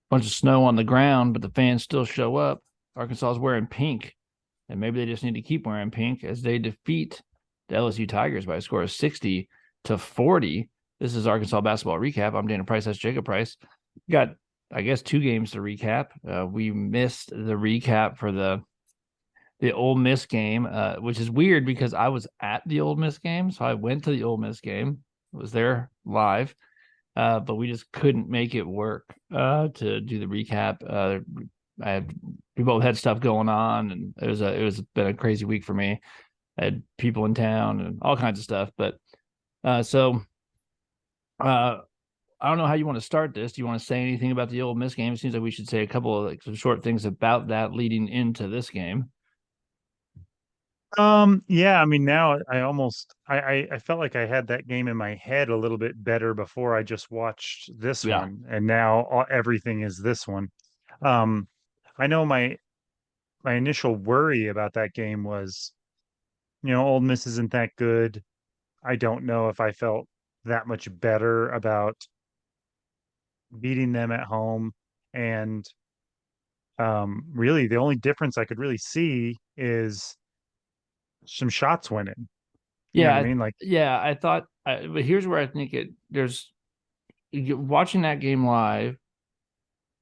bunch of snow on the ground, but the fans still show up. Arkansas is wearing pink, and maybe they just need to keep wearing pink as they defeat the LSU Tigers by a score of 60-40. This is Arkansas basketball recap. I'm Dana Price. That's Jacob Price. Got, I guess, 2 games to recap. We missed the recap for the Ole Miss game, which is weird because I was at the Ole Miss game, so I went to the Ole Miss game. Was there live, but we just couldn't make it work to do the recap. We both had stuff going on, and it was been a crazy week for me. I had people in town and all kinds of stuff, but so I don't know how you want to start this. Do you want to say anything about the Ole Miss game? It seems like we should say a couple of some short things about that leading into this game. Yeah, I mean, now I felt like I had that game in my head a little bit better before I just watched this Yeah, one, and now everything is this one. Um, I know my initial worry about that game was, Ole Miss isn't that good. I don't know if I felt that much better about beating them at home, and really the only difference I could really see is some shots winning. You know what I yeah, mean? Like, yeah. I thought, but here's where I think there's watching that game live.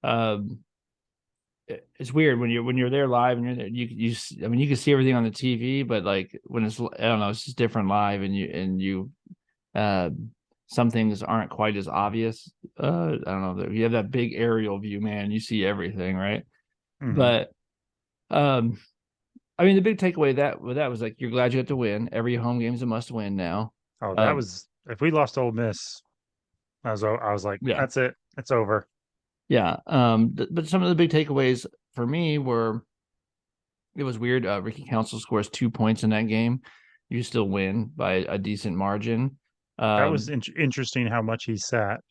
Um, it's weird when you're there live and you're there, I mean you can see everything on the TV, but like when it's I don't know, it's just different live, and you uh some things aren't quite as obvious. I don't know, you have that big aerial view, man, you see everything, right? mhm. But um I mean the big takeaway that with that was like you're glad you had to win. Every home game is a must win now. Oh, that um was if we lost Ole Miss, I was like, yeah, that's it. It's over. yeah. But some of the big takeaways for me were it was weird. Ricky Council scores 2 points in that game. You still win by a decent margin. That was Um, interesting how much he sat.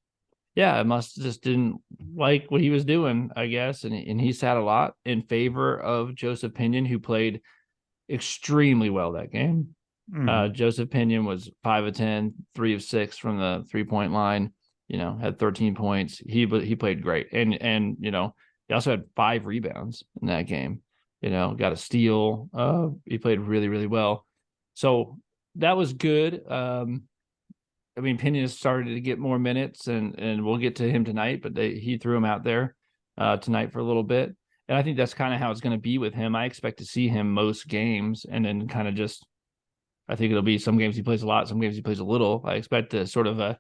yeah, it must just didn't like what he was doing, I guess, and he sat a lot in favor of Joseph Pinion, who played extremely well that game. Hmm. Joseph Pinion was 5 of 10, 3 of 6 from the 3 point line. Had 13 points. He played great, and he also had 5 rebounds in that game. Got a steal. He played really really well. So that was good. I mean, Pinion started to get more minutes, and we'll get to him tonight, but he threw him out there tonight for a little bit. And I think that's kind of how it's going to be with him. I expect to see him most games, and then kind of just I think it'll be some games he plays a lot, some games he plays a little. I expect to sort of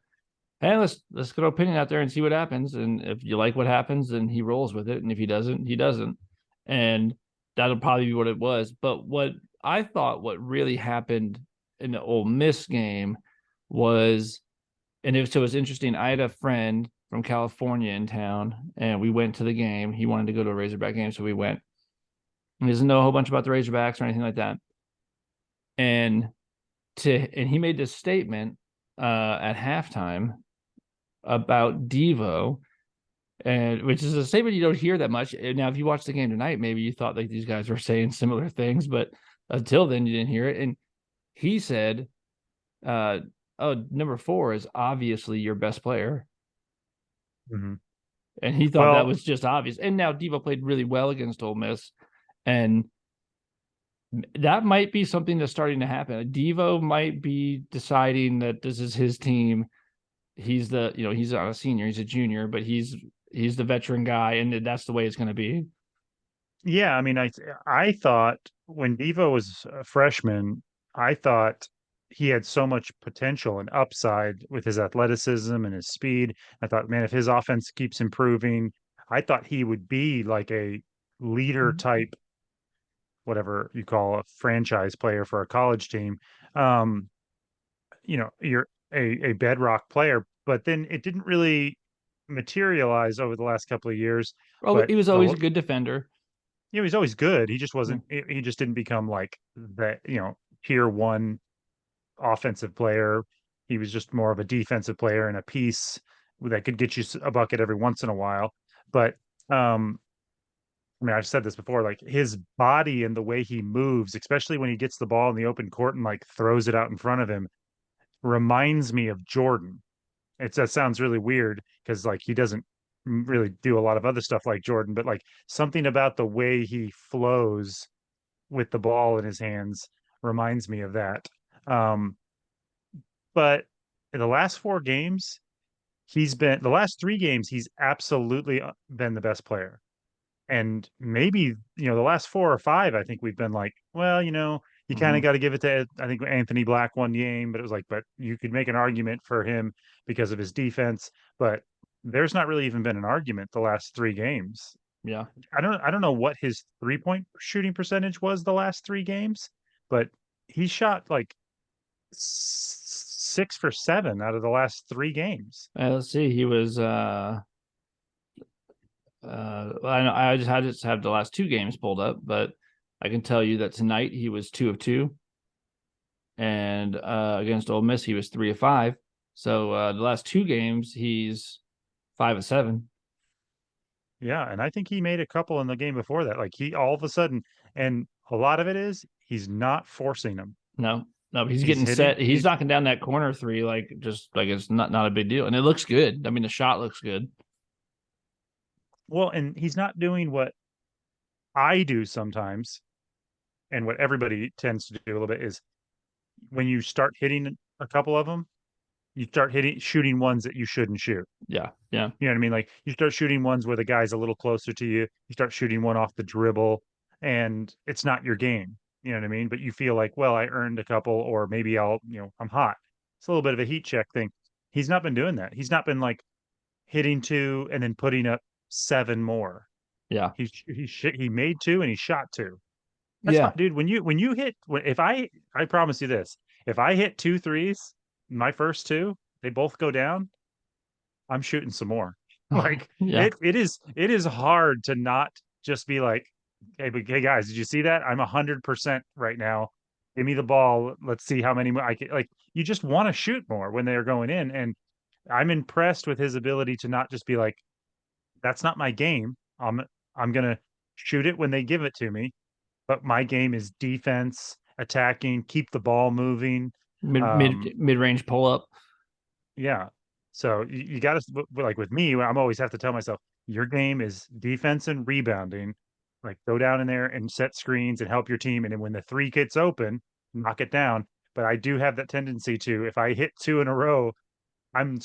hey, let's throw Pinion out there and see what happens. And if you like what happens, then he rolls with it. And if he doesn't, he doesn't. And that'll probably be what it was. But what I thought what really happened in the Ole Miss game was, so it was interesting. I had a friend from California in town, and we went to the game. He wanted to go to a Razorback game, so we went. He doesn't know a whole bunch about the Razorbacks or anything like that. And and he made this statement at halftime about Devo, and which is a statement you don't hear that much. Now, if you watch the game tonight, maybe you thought like these guys were saying similar things, but until then, you didn't hear it. And he said, uh, "Oh, number 4 is obviously your best player," Hmm. and he thought that Well, was just obvious. And now Devo played really well against Ole Miss, and that might be something that's starting to happen. Devo might be deciding that this is his team. He's not a senior, he's a junior, but he's the veteran guy, and that's the way it's going to be. yeah, I mean, I thought when Devo was a freshman, I thought he had so much potential and upside with his athleticism and his speed. I thought, man, if his offense keeps improving, I thought he would be like a leader type, whatever you call a franchise player for a college team. Um, you're a bedrock player, but then it didn't really materialize over the last couple of years. Well, But he was always a good defender. he's always good. He just Yeah. wasn't. He just didn't become like the tier one offensive player. He was just more of a defensive player and a piece that could get you a bucket every once in a while. But um, I mean, I've said this before. Like his body and the way he moves, especially when he gets the ball in the open court and like throws it out in front of him, reminds me of Jordan. That sounds really weird because like he doesn't really do a lot of other stuff like Jordan, but like something about the way he flows with the ball in his hands reminds me of that. Um, but in the last 4 games, the last 3 games, he's absolutely been the best player. And maybe, the last 4 or 5, I think we've been like, well, you kind of Mhm. got to give it to, I think Anthony Black 1 game, but it was like, but you could make an argument for him because of his defense. But there's not really even been an argument the last 3 games. Yeah. I don't know what his 3-point shooting percentage was the last 3 games, but he shot like 6 for 7 out of the last 3 games. Let's see. He was I just have the last 2 games pulled up, but I can tell you that tonight he was 2 of 2, and against Ole Miss he was 3 of 5. So the last 2 games he's 5 of 7. Yeah, and I think he made a couple in the game before that. Like he all of a sudden, and a lot of it is he's not forcing them. No, no, he's He's getting hitting. set. He's He's knocking down that corner three like just like it's not a big deal, and it looks good. I mean, the shot looks good. well, and he's not doing what I do sometimes, and what everybody tends to do a little bit is when you start hitting a couple of them, you start shooting ones that you shouldn't shoot. Yeah, yeah, You know what I mean? Like you start shooting ones where the guy's a little closer to you. You start shooting one off the dribble, and it's not your game. You know what I mean? But you feel like, well, I earned a couple, or maybe I'm hot. It's a little bit of a heat check thing. He's not been doing that. He's not been like hitting 2 and then putting up 7 more. yeah, He made 2 and he shot 2. That's fine, yeah. dude. When you hit, if I promise you this, if I hit 2 threes, my first 2, they both go down. I'm shooting some more. Like Yeah. it is hard to not just be like, hey guys, did you see that? I'm 100% right now. Give me the ball. Let's see how many more I can. Like you just want to shoot more when they are going in, and I'm impressed with his ability to not just be like, that's not my game. I'm gonna shoot it when they give it to me, but my game is defense, attacking, keep the ball moving. Um, Mid range pull up. Yeah. So you got to like with me, I'm always have to tell myself your game is defense and rebounding. Like go down in there and set screens and help your team. And then when the three gets open, knock it down. But I do have that tendency to, if I hit 2 in a row,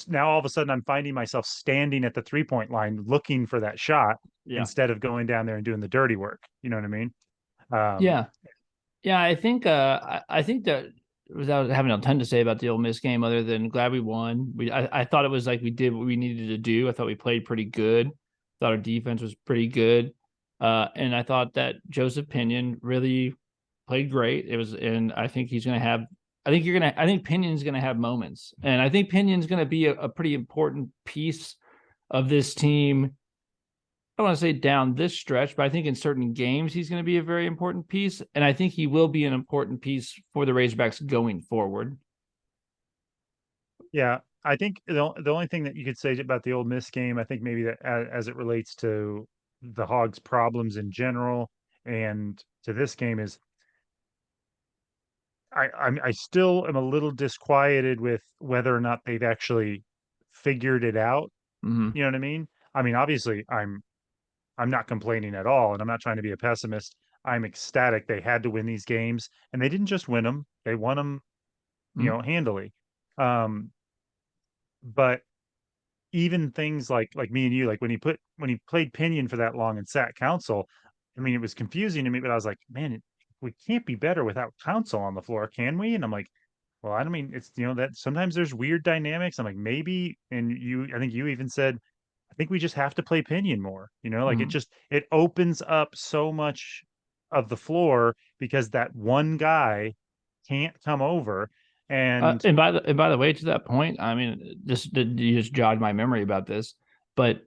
now all of a sudden I'm finding myself standing at the 3-point line looking for that shot Yeah, instead of going down there and doing the dirty work. You know what I mean? Um, yeah. Yeah, I think that without having a ton to say about the Ole Miss game, other than glad we won. I thought it was like we did what we needed to do. I thought we played pretty good. Thought our defense was pretty good. And I thought that Joseph Pinion really played great. It was, and I think he's gonna have I think Pinion's gonna have moments. And I think Pinion's gonna be a pretty important piece of this team. I don't want to say down this stretch, but I think in certain games he's going to be a very important piece, and I think he will be an important piece for the Razorbacks going forward. Yeah, I think the only thing that you could say about the Ole Miss game, I think maybe that as it relates to the Hogs' problems in general and to this game is I still am a little disquieted with whether or not they've actually figured it out. Mm-hmm. You know what I mean? I mean, obviously, I'm not complaining at all, and I'm not trying to be a pessimist. I'm ecstatic they had to win these games, and they didn't just win them; they won them, Mm-hmm. handily. Um, but even things like me and you, like when he played Pinion for that long and sat Council, I mean, it was confusing to me, but I was like, man, we can't be better without Council on the floor, can we? And I'm like, well, I don't mean it's that sometimes there's weird dynamics. I'm like, maybe, and I think you even said, I think we just have to play Pinion more. Like Mm-hmm. it opens up so much of the floor because that one guy can't come over. And And by the way, to that point, I mean, you just jogged my memory about this, but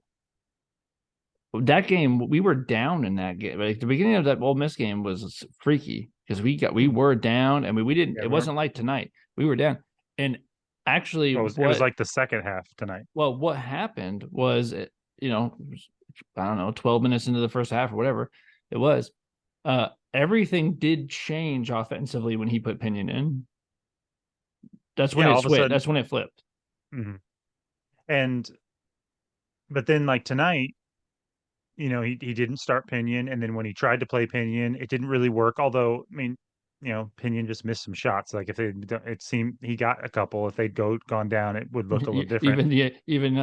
that game we were down in that game. Like the beginning of that Ole Miss game was freaky because we were down, and we didn't. yeah, It wasn't like tonight. We were down, and actually, it was like the second half tonight. what happened was, I don't know, 12 minutes into the first half or whatever it was, everything did change offensively when he put Pinion in. That's when Yeah, it all of a switched. sudden, That's when it flipped. mhm. And but then like tonight, he didn't start Pinion, and then when he tried to play Pinion, it didn't really work. Although, I mean, Pinion just missed some shots. Like if it seemed he got a couple. If they'd gone down, it would look a little different. Even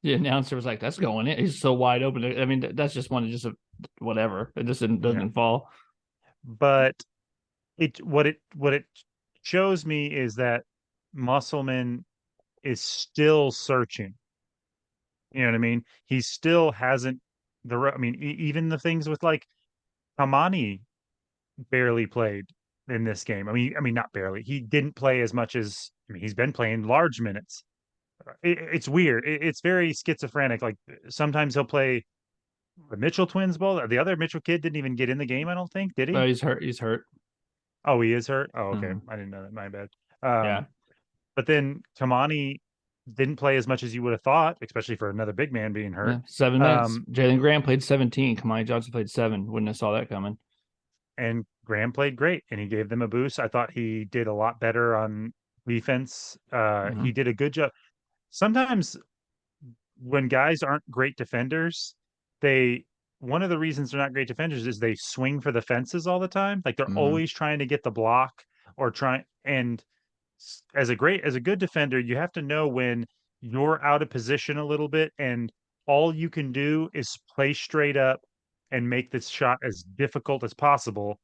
the announcer was like, "That's going in. He's so wide open." I mean, that's just one, just a whatever. It just Yeah, doesn't fall. but what it shows me is that Musselman is still searching. You know what I mean? He still hasn't I mean, even the things with like Kamani barely played in this game. I mean, not barely. He didn't play as much as I mean, he's been playing large minutes. It's weird. It's very schizophrenic. Like sometimes he'll play the Mitchell twins ball. The other Mitchell kid didn't even get in the game. I don't think did No, he? he's hurt. He's hurt. Oh, he is hurt. Oh, okay. Mhm. I didn't know that. My bad. Yeah. But then Kamani didn't play as much as you would have thought, especially for another big man being hurt. Yeah. 7 minutes. Um, Jalen Graham played 17. Kamani Johnson played 7. Wouldn't have saw that coming. and Graham played great and he gave them a boost. I thought he did a lot better on defense. He Hmm. did a good job. Sometimes when guys aren't great defenders, they one of the reasons they're not great defenders is they swing for the fences all the time. Like they're Hmm. always trying to get the block or trying and as a good defender, you have to know when you're out of position a little bit and all you can do is play straight up and make this shot as difficult as possible.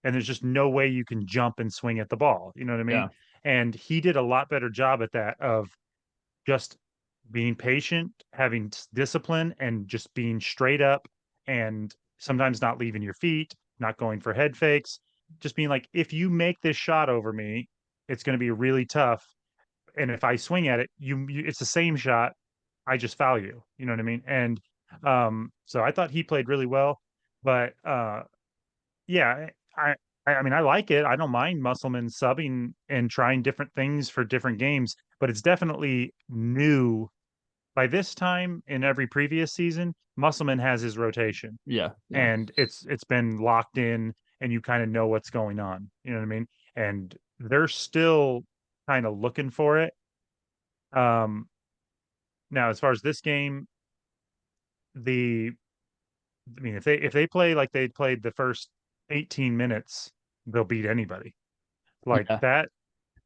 And there's just no way you can jump and swing at the ball. You know what I mean? Yeah. And he did a lot better job at that of just being patient, having discipline, and just being straight up and sometimes not leaving your feet, not going for head fakes, just being like, if you make this shot over me, it's going to be really tough. And if I swing at it, it's the same shot. I just foul you. You know what I mean? And so I thought he played really well, but yeah, I mean, I like it. I don't mind Musselman subbing and trying different things for different games, but it's definitely new. By this time in every previous season, Musselman has his rotation Yeah. Yeah. and it's been locked in and you kind of know what's going on. You know what I mean? And they're still kind of looking for it. Um, Now as far as this game, the I mean if they play like they played the first 18 minutes, they'll beat anybody. Like Yeah.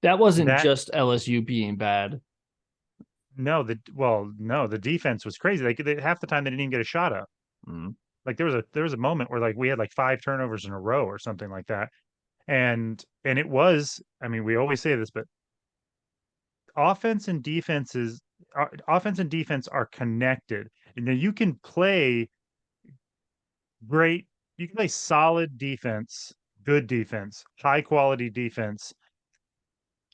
That wasn't that just LSU being bad. no, the defense was crazy. Half the time they didn't even get a shot up. Mm. Like there was a moment where like we had like five turnovers in a row or something like that. And it was, I mean, we always say this, but offense and offense and defense are connected. You know, great, you can play solid defense, good defense, high quality defense,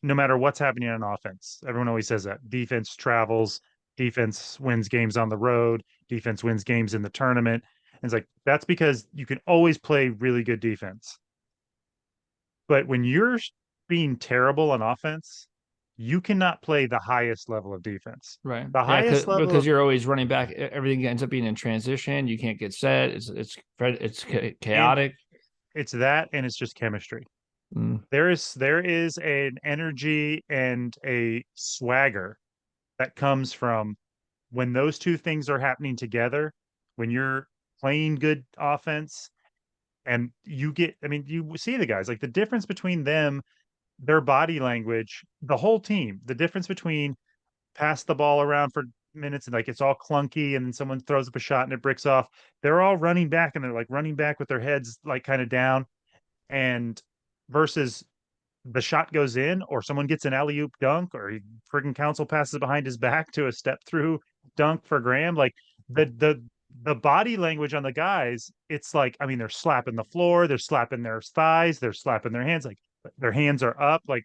no matter what's happening on offense. Everyone always says that. Defense travels, defense wins games on the road, defense wins games in the tournament. And it's like that's because you can always play really good defense. But when you're being terrible on offense, you cannot play the highest level of defense. Right. The Yeah. highest level Because of you're always running back. Everything ends up being in transition. You can't get set. It's and chaotic. it's that and it's just chemistry. Mm. There is an energy and a swagger that comes from when those two things are happening together, when you're playing good offense and I mean, you see the guys, like the difference between them, their body language, the whole team, the difference between pass the ball around for minutes and like it's all clunky and then someone throws up a shot and it bricks off. They're all running back and they're like running back with their heads like kind of down and versus the shot goes in or someone gets an alley oop dunk or he friggin' council passes behind his back to a step through dunk for Graham. Like the body language on the guys, it's like, I mean, they're slapping the floor, they're slapping their thighs, they're slapping their hands, like their hands are up. Like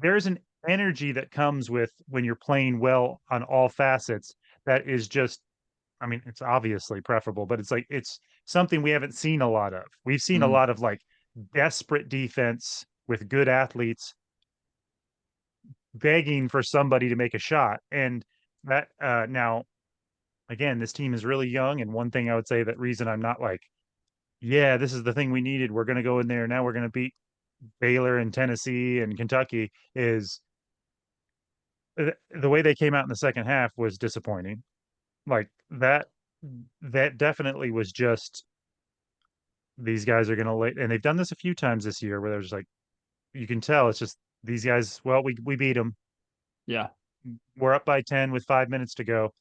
there's an energy that comes with when you're playing well on all facets that is just I mean, it's obviously preferable, but it's like it's something we haven't seen a lot of. We've seen a Mm. lot of like desperate defense with good athletes begging for somebody to make a shot. And that now again, this team is really young. And one thing I would say that reason I'm not like, yeah, this is the thing we needed. We're gonna go in there. Now we're gonna beat Baylor and Tennessee and Kentucky is the way they came out in the second half was disappointing. like that definitely was just these guys are gonna lay, and they've done this a few times this year where there's like you can tell it's just these guys. Well, we beat them. Yeah, We're up by 10 with 5 minutes to go.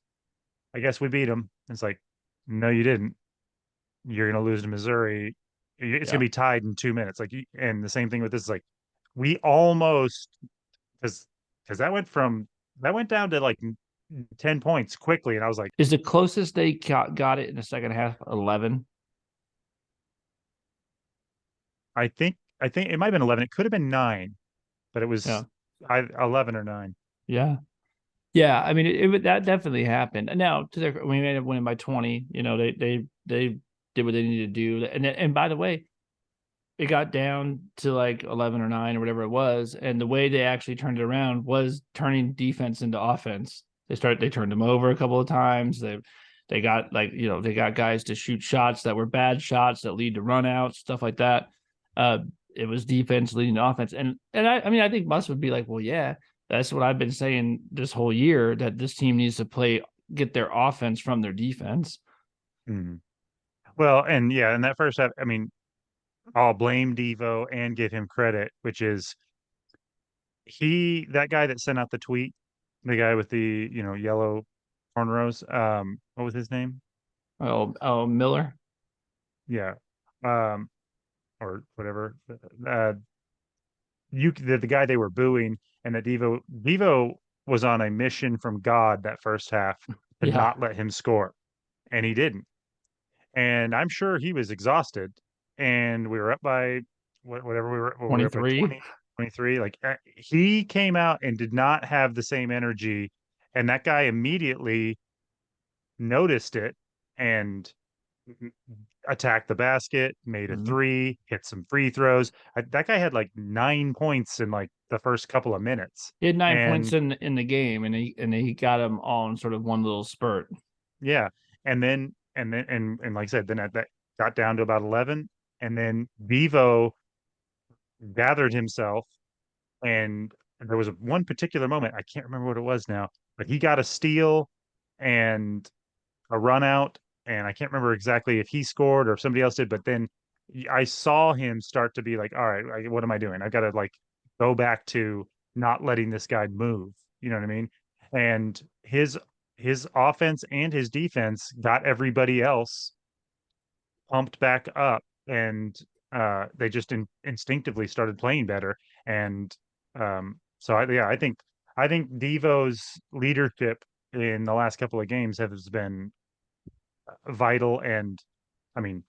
I guess we beat them. It's like, no, you didn't. You're gonna lose to Missouri. It's gonna yeah. be tied in 2 minutes. Like, and the same thing with this. Like, we almost because that went down to like 10 points quickly, and I was like, Is the closest they got it in the second half 11? I think it might have been 11. It could have been 9, but it Yeah, was 11 or 9. yeah, yeah. I mean, that definitely happened. Now, to their, we ended up winning by 20. You know, they did what they needed to do, and by the way, it got down to like 11 or 9 or whatever it was, and the way they actually turned it around was turning defense into offense. They turned them over a couple of times. They got, like, they got guys to shoot shots that were bad shots that lead to runouts, stuff like that. uh it was defense leading to offense, and I mean, I think Muss would be like, well, yeah, that's what I've been saying this whole year, that this team needs to get their offense from their defense. Mhm. Well, and yeah, in that first half, I mean, I'll blame Devo and give him credit, which is that guy that sent out the tweet, the guy with the yellow cornrows. What was his name? Oh, Miller. Yeah, um, or whatever. The guy they were booing, and that Devo was on a mission from God that first half to Yeah, not let him score, and he didn't. And I'm sure he was exhausted. And we were up by whatever we were up by 23. 20, 23. Like he came out and did not have the same energy. And that guy immediately noticed it and attacked the basket, made a Mhm. three, hit some free throws. That guy had like 9 points in like the first couple of minutes. He had 9 points And in the game, and he got them all in sort of one little spurt. yeah, and like I said, then that got down to about 11, and then Vivo gathered himself, and there was one particular moment, I can't remember what it was now, but he got a steal and a run out, and I can't remember exactly if he scored or if somebody else did, but then I saw him start to be like, all right, what am I doing? I got to like go back to not letting this guy move. You know what I mean? And his offense and his defense got everybody else pumped back up, and they just instinctively started playing better. And so I think Devo's leadership in the last couple of games has been vital, and I mean,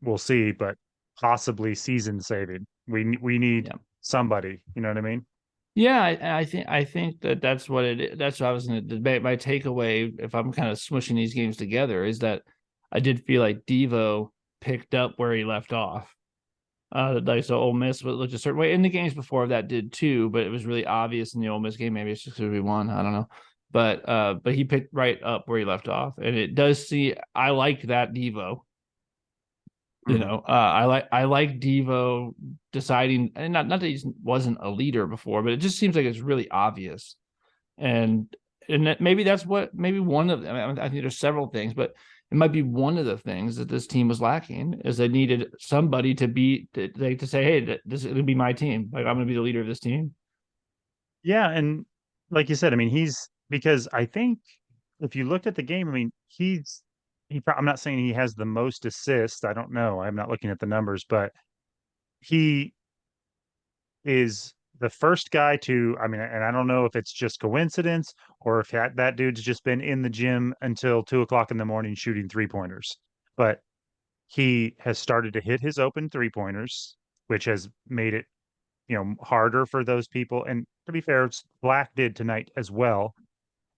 we'll see, but possibly season saving. We need Yeah. somebody. You know what I mean? Yeah, I think that's what it is. That's what I was going to debate. My takeaway, if I'm kind of smushing these games together, is that I did feel like Devo picked up where he left off. Like, so Ole Miss looked a certain way, and the games before that did too, but it was really obvious in the Ole Miss game. Maybe it's just because we won. I don't know, but he picked right up where he left off, and it does see. I like that Devo. Mhm. I like Devo deciding, and not that he wasn't a leader before, but it just seems like it's really obvious. And maybe that's what, maybe one of them. I mean, I think there's several things, but it might be one of the things that this team was lacking, is they needed somebody to say, hey, this is going to be my team. Like, I'm going to be the leader of this team. Yeah, and like you said, I mean, he's because I think if you looked at the game, I mean, I'm not saying he has the most assists. I don't know. I'm not looking at the numbers, but he is the first guy to, I mean, and I don't know if it's just coincidence or if that dude's just been in the gym until 2 o'clock in the morning shooting 3 pointers, but he has started to hit his open 3 pointers, which has made it, harder for those people. And to be fair, Black did tonight as well,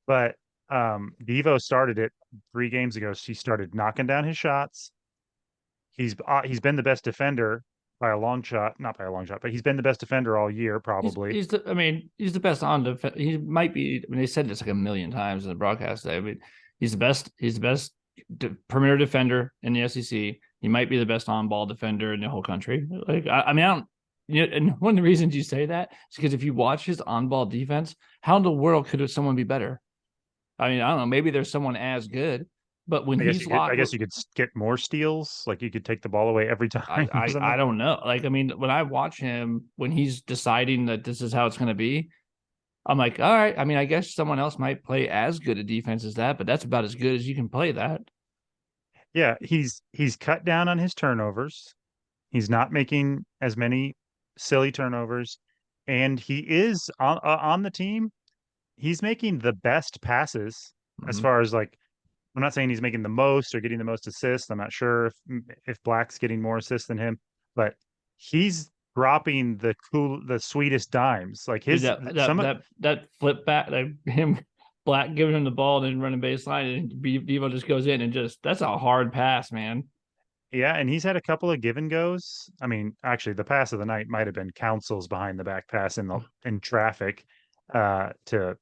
but Devo started it 3 games ago. He started knocking down his shots. He's been the best defender by a long shot, not by a long shot, but he's been the best defender all year, probably. I mean, he's the best on defense. He might be. I mean, they said this like a million times in the broadcast today. I mean, he's the best. He's the best perimeter defender in the SEC. He might be the best on-ball defender in the whole country. Like, I mean, I don't. And one of the reasons you say that is because if you watch his on-ball defense, how in the world could someone be better? I mean, I don't know. Maybe there's someone as good, but when I guess he's you could. I locked, guess you could get more steals. Like you could take the ball away every time I, or I something. I don't know. Like, I mean, when I watch him, when he's deciding that this is how it's going to be, I'm like, all right. I mean, I guess someone else might play as good a defense as that, but that's about as good as you can play that. Yeah, he's cut down on his turnovers. He's not making as many silly turnovers, and he is on the team. He's making the best passes as Mhm. far as like I'm not saying he's making the most or getting the most assists. I'm not sure if Black's getting more assists than him, but he's dropping the sweetest dimes. Like Dude, his some of that flip back, like him Black giving him the ball and then running baseline, and Devo just goes in and just that's a hard pass, man. yeah, and he's had a couple of give and goes. I mean, actually, the pass of the night might have been Council's behind the back pass in traffic to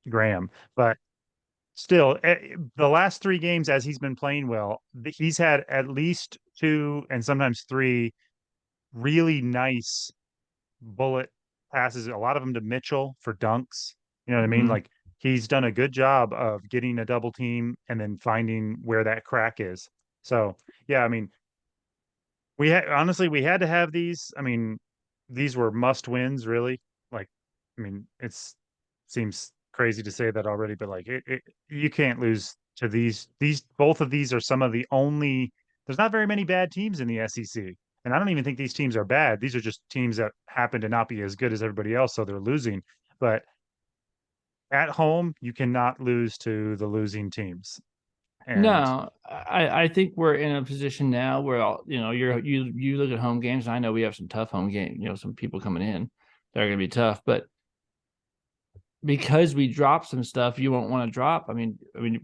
Graham, but still, the last three games as he's been playing well, he's had at least two and sometimes three really nice bullet passes, a lot of them to Mitchell for dunks. You know what I mean? Mm-hmm. Like he's done a good job of getting a double team and then finding where that crack is. So, yeah, I mean, we had honestly we had to have these. I mean, these were must wins, really. Like, I mean, it's seems crazy to say that already, but like you can't lose to these. These both of these are some of the only. There's not very many bad teams in the SEC, and I don't even think these teams are bad. These are just teams that happen to not be as good as everybody else, so they're losing. But at home, you cannot lose to the losing teams, and No, I think we're in a position now where you look at home games. And I know we have some tough home game. Some people coming in that are going to be tough, but because we drop some stuff, you won't want to drop. I mean,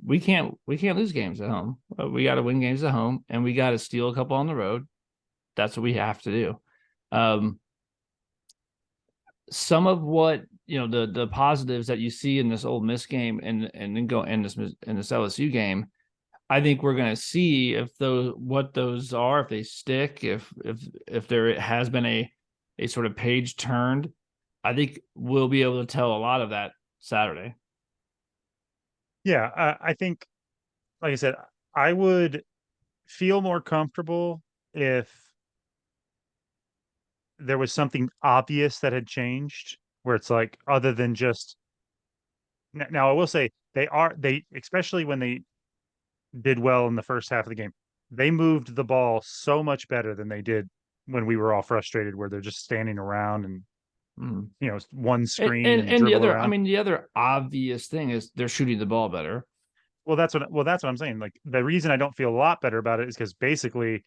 we can't lose games at home. We got to win games at home, and we got to steal a couple on the road. That's what we have to do. Um, some of what the positives that you see in this Ole Miss game and then go in this LSU game, I think we're going to see if those are, if they stick, if there has been a sort of page turned. I think we'll be able to tell a lot of that Saturday. yeah, I think, like I said, I would feel more comfortable if there was something obvious that had changed where it's like other than just now I will say they especially when they did well in the first half of the game, they moved the ball so much better than they did when we were all frustrated where they're just standing around and Mm. one And, screen and and and the dribble other, I around. mean, the other obvious thing is they're shooting the ball better. That's what I'm saying. Like the reason I don't feel a lot better about it is because basically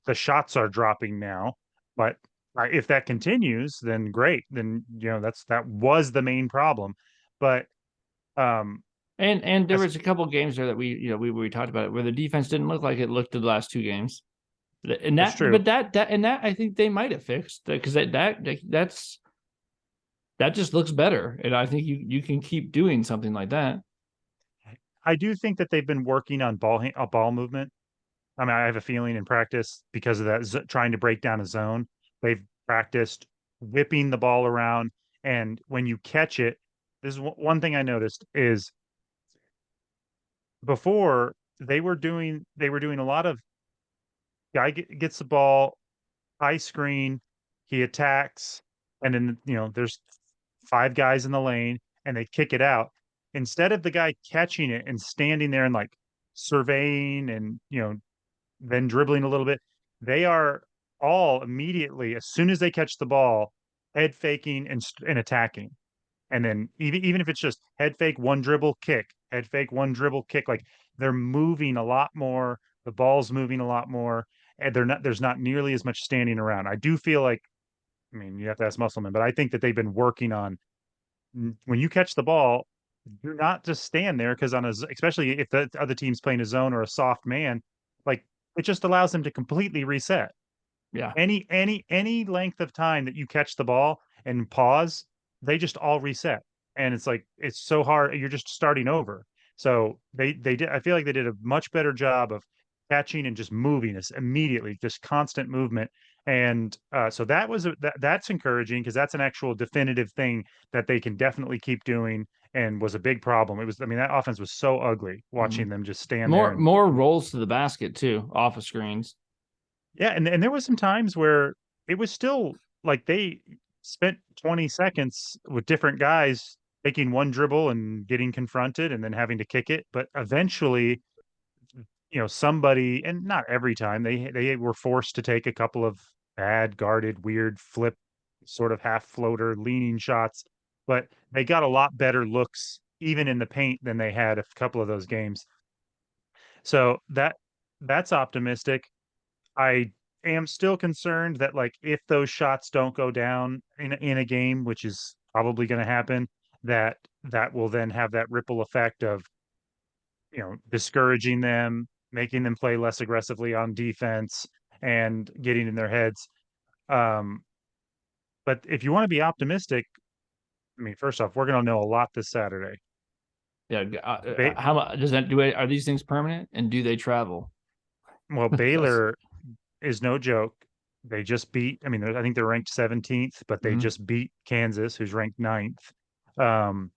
the shots are dropping now. But if that continues, then great. Then that was the main problem. But um, And there as was a couple games there that we talked about it where the defense didn't look like it looked the last two games. And that's that, true. but that I think they might have fixed because that just looks better, and I think you can keep doing something like that. I do think that they've been working on ball movement. I mean, I have a feeling in practice because of that trying to break down a zone. They've practiced whipping the ball around, and when you catch it, this is one thing I noticed is before they were doing a lot of guy gets the ball, high screen, he attacks, and then there's five guys in the lane, and they kick it out. Instead of the guy catching it and standing there and like surveying and then dribbling a little bit, they are all immediately as soon as they catch the ball, head faking and attacking. And then even if it's just head fake, one dribble, kick, head fake, one dribble, kick, like they're moving a lot more. The ball's moving a lot more, and there's not nearly as much standing around. I do feel like, I mean, you have to ask Musselman, but I think that they've been working on when you catch the ball, do not just stand there because especially if the other team's playing a zone or a soft man, like it just allows them to completely reset Yeah, any length of time that you catch the ball and pause, they just all reset. And it's like it's so hard, you're just starting over. So they did I feel like they did a much better job of catching and just moving us immediately, just constant movement. And so that's encouraging because that's an actual definitive thing that they can definitely keep doing. and was a big problem. It was, I mean, that offense was so ugly Mhm. watching them just stand there More and more rolls to the basket too, off of screens. yeah, and there was some times where it was still like they spent 20 seconds with different guys taking one dribble and getting confronted and then having to kick it, but eventually, somebody, and not every time, they were forced to take a couple of bad guarded, weird flip, sort of half floater leaning shots, but they got a lot better looks even in the paint than they had a couple of those games. So that's optimistic. I am still concerned that, like, if those shots don't go down in a game, which is probably gonna happen, that will then have that ripple effect of, discouraging them, making them play less aggressively on defense, and getting in their heads. Um, but if you wanna be optimistic, I mean, first off, we're gonna know a lot this Saturday. Yeah. Ba How much does that do? Are these things permanent, and do they travel? well, That's Baylor is no joke. They just beat, I mean, I think they're ranked 17th, but they mhm, just beat Kansas, who's ranked ninth. Um,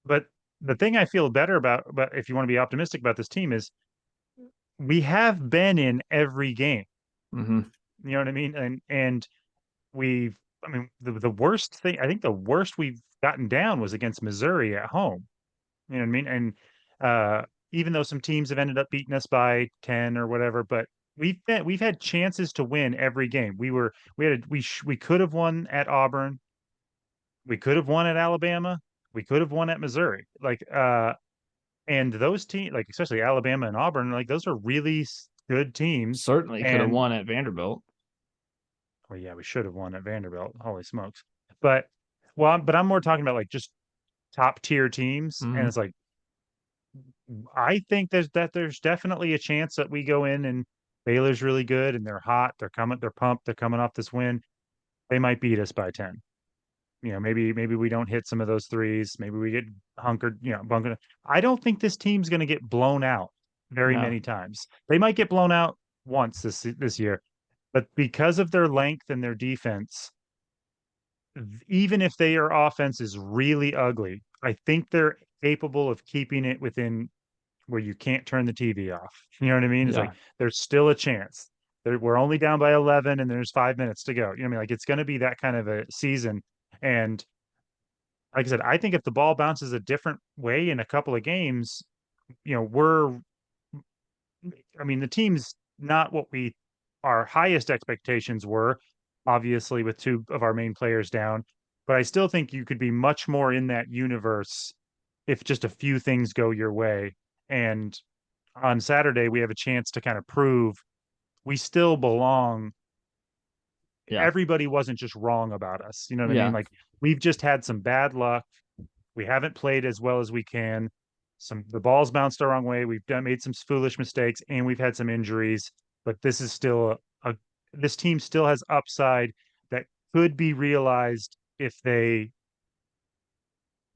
but the thing I feel better about, but if you want to be optimistic about this team, is we have been in every game. mhm. You know what I mean? And we've, I mean, the worst thing, I think the worst we've gotten down was against Missouri at home. You know what I mean? And even though some teams have ended up beating us by 10 or whatever, but we've had chances to win every game. We could have won at Auburn. We could have won at Alabama. We could have won at Missouri. And those teams, like especially Alabama and Auburn, like those are really good teams. Certainly could have And won at Vanderbilt. well, yeah, we should have won at Vanderbilt. Holy smokes! But but I'm more talking about like just top tier teams, and Mhm. it's like I think there's definitely a chance that we go in and Baylor's really good and they're hot, they're pumped, they're coming off this win. They might beat us by 10. Maybe we don't hit some of those threes. Maybe we get hunkered, bunkered. I don't think this team's going to get blown out very Yeah. many times. They might get blown out once this year, but because of their length and their defense, even if their offense is really ugly, I think they're capable of keeping it within where you can't turn the TV off. You know what I mean? It's like Yeah. there's still a chance. We're only down by 11 and there's 5 minutes to go. You know what I mean? Like it's going to be that kind of a season. And like I said, I think if the ball bounces a different way in a couple of games, you know, we're, I mean, the team's not what our highest expectations were, obviously, with two of our main players down. But I still think you could be much more in that universe if just a few things go your way. And on Saturday, we have a chance to kind of prove we still belong. Yeah. Everybody wasn't just wrong about us. You know what I mean? Yeah. Like we've just had some bad luck. We haven't played as well as we can. The balls bounced the wrong way. Made some foolish mistakes, and we've had some injuries. But this is still this team still has upside that could be realized if they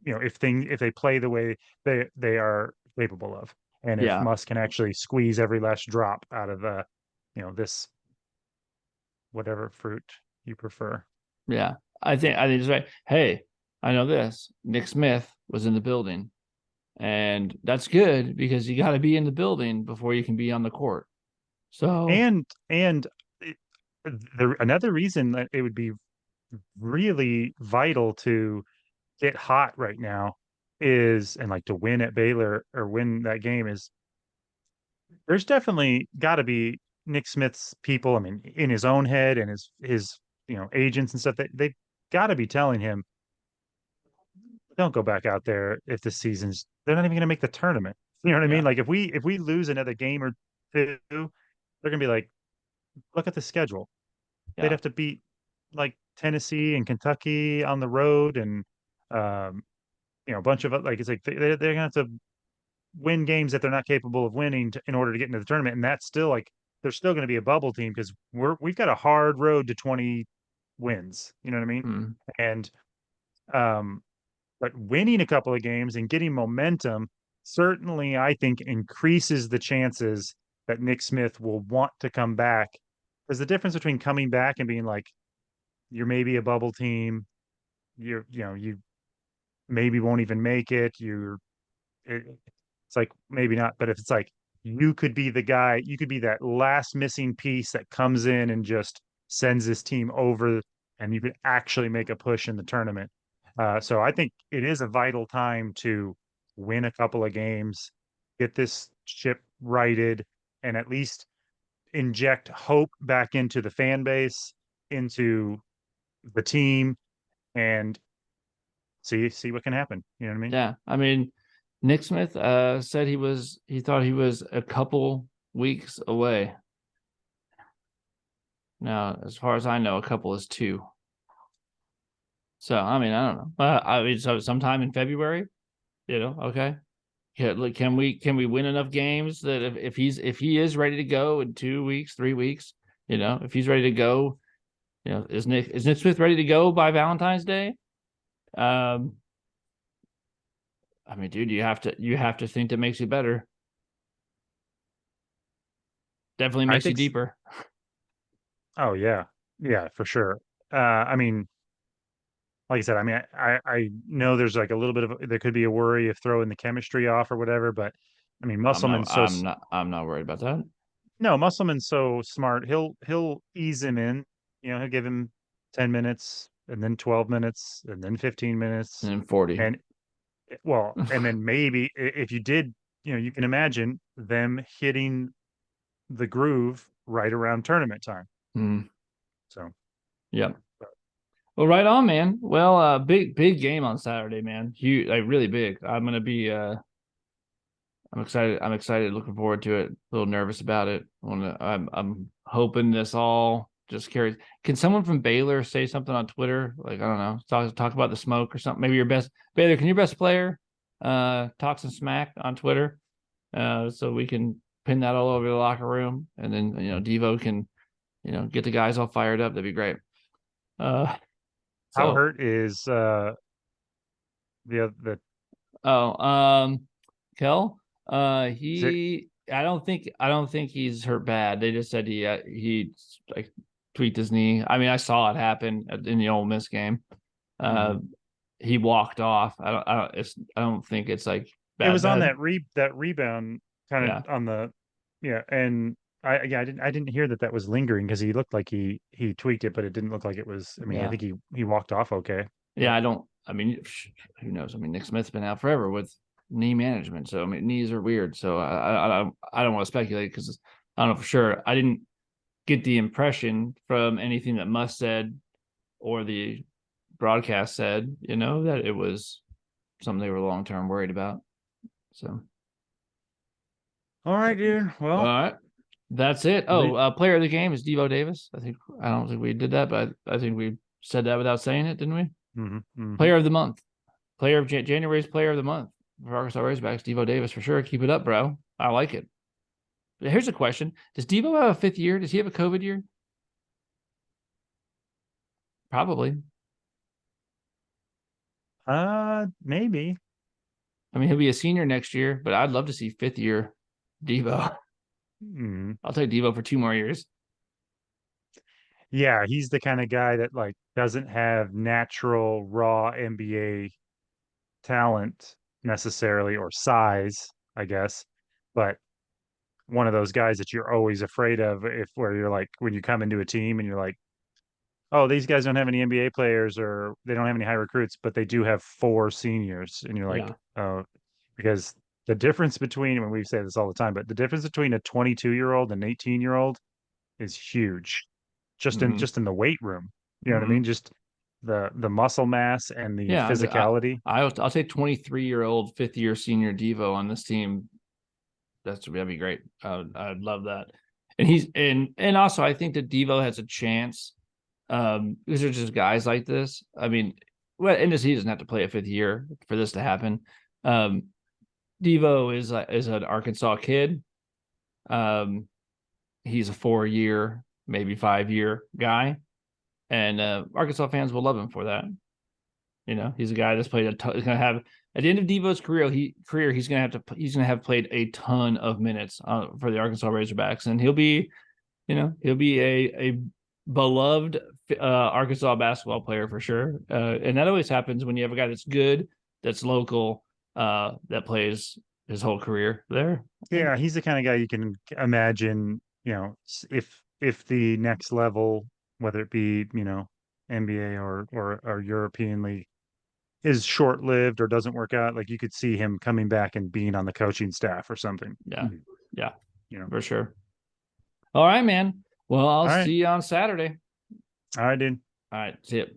if they play the way they are capable of, and if Yeah. Musk can actually squeeze every last drop out of this whatever fruit you prefer. Yeah. I think it's right. Hey, I know this. Nick Smith was in the building. And that's good because you got to be in the building before you can be on the court. So, And it, another reason that it would be really vital to get hot right now is and like to win at Baylor or win that game is there's definitely got to be Nick Smith's people. I mean, in his own head and his agents and stuff. They've got to be telling him, don't go back out there if the season's. They're not even going to make the tournament. You know what I mean? yeah. Like if we lose another game or two, they're going to be like, look at the schedule. They'd Yeah. have to beat like Tennessee and Kentucky on the road and um, a bunch of like it's like they're going to have to win games that they're not capable of winning in order to get into the tournament, and that's still like they're still going to be a bubble team because we've got a hard road to 20 wins. You know what I mean? Mm, And um, but winning a couple of games and getting momentum certainly, I think, increases the chances that Nick Smith will want to come back. Because the difference between coming back and being like you're maybe a bubble team, you're you know you maybe won't even make it. It's like maybe not, but if it's like you could be the guy, you could be that last missing piece that comes in and just sends this team over, and you could actually make a push in the tournament. So I think it is a vital time to win a couple of games, get this ship righted, and at least inject hope back into the fan base, into the team, and see what can happen. You know what I mean? Yeah, I mean, Nick Smith said he thought he was a couple weeks away. Now, as far as I know, a couple is 2. So I mean, I don't know. I mean, so sometime in February, okay. Yeah, like, can we win enough games that if he is ready to go in 2 weeks, 3 weeks, if he's ready to go, is Nick Smith ready to go by Valentine's Day? Um, I mean, dude, you have to think that makes you better. Definitely I makes you think. deeper. Oh yeah, yeah, for sure. I mean, like I said, I mean, I know there's like a little bit of there could be a worry of throwing the chemistry off or whatever, but I mean, I'm not. Musselman's I'm not. I'm not worried about that. no, Musselman's so smart. He'll ease him in. You know, he'll give him 10 minutes and then 12 minutes and then 15 minutes, And then 40. and well, and then maybe if you did, you can imagine them hitting the groove right around tournament time. Mm, So, yeah. Well, right on, man. Well, big game on Saturday, man. Huge, like really big. I'm excited. I'm excited. Looking forward to it. A little nervous about it. I'm hoping this all just carries. Can someone from Baylor say something on Twitter? Like, I don't know, talk about the smoke or something. Maybe your best Baylor. Can your best player talk some smack on Twitter? So we can pin that all over the locker room, and then Devo can get the guys all fired up. That'd be great. Uh, how so hurt is the oh Kel, is it he I don't think he's hurt bad. They just said he like tweaked his knee. I mean, I saw it happen in the Ole Miss game. Uh, mhm. he walked off. I don't think it's like It bad was on bad. that rebound kind Yeah, of on the yeah, and I didn't hear that was lingering because he looked like he tweaked it, but it didn't look like it was. I mean, I yeah, think he walked off okay, yeah. but I don't. I mean, who knows? I mean, Nick Smith's been out forever with knee management, so I mean, knees are weird. So I don't want to speculate because I don't know for sure. I didn't get the impression from anything that Musk said or the broadcast said, that it was something they were long term worried about. So, all right, dude. all Well, right, that's it. Oh, player of the game is Devo Davis. I don't think we did that, but I think we said that without saying it, didn't we? hmm hmm Player of the month, player of January's player of the month for Arkansas Razorbacks, Devo Davis for sure. Keep it up, bro. I like it. Here's a question: does Devo have a 5th year? Does he have a COVID year? Probably. maybe. I mean, he'll be a senior next year, but I'd love to see 5th year Devo. Mm. I'll take Devo for 2 more years. Yeah, he's the kind of guy that like doesn't have natural raw NBA talent necessarily or size, I guess, but one of those guys that you're always afraid of if where you're like when you come into a team and you're like, oh, these guys don't have any NBA players or they don't have any high recruits, but they do have 4 seniors, and you're like, Yeah. oh, because the difference between, and we say this all the time, but the difference between a 22-year-old and an 18-year-old is huge, just in Mm-hmm. just in the weight room. You know what I Mm-hmm. mean? Just the muscle mass and the Yeah. physicality. I'll take 23-year-old 5th year senior Devo on this team. That'd be great. I'd love that. And also I think that Devo has a chance. These are just guys like this. I mean, well, and he doesn't have to play a 5th year for this to happen. Um, Devo is an Arkansas kid. Um, he's a 4 year, maybe 5 year guy, and Arkansas fans will love him for that. He's a guy that's played he's gonna have at the end of Devo's career he's gonna have played a ton of minutes for the Arkansas Razorbacks, and he'll be a beloved Arkansas basketball player for sure. And that always happens when you have a guy that's good that's local, that plays his whole career there. Yeah, he's the kind of guy you can imagine, if the next level, whether it be, NBA or European League, is short lived or doesn't work out, like you could see him coming back and being on the coaching staff or something. Yeah. Yeah, You know. for sure. All right, man. Well, I'll All right. see you on Saturday. All right, dude. All right. See you.